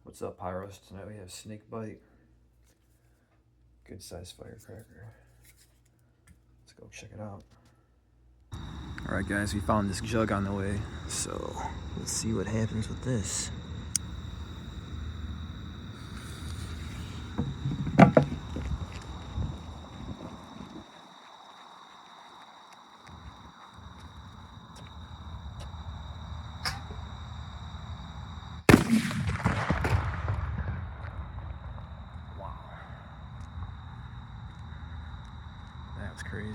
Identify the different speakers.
Speaker 1: What's up, Pyros? Tonight we have snake bite. Good size firecracker. Let's go check it out. Alright guys, we found this jug on the way, so let's see what happens with this. Wow. That was crazy.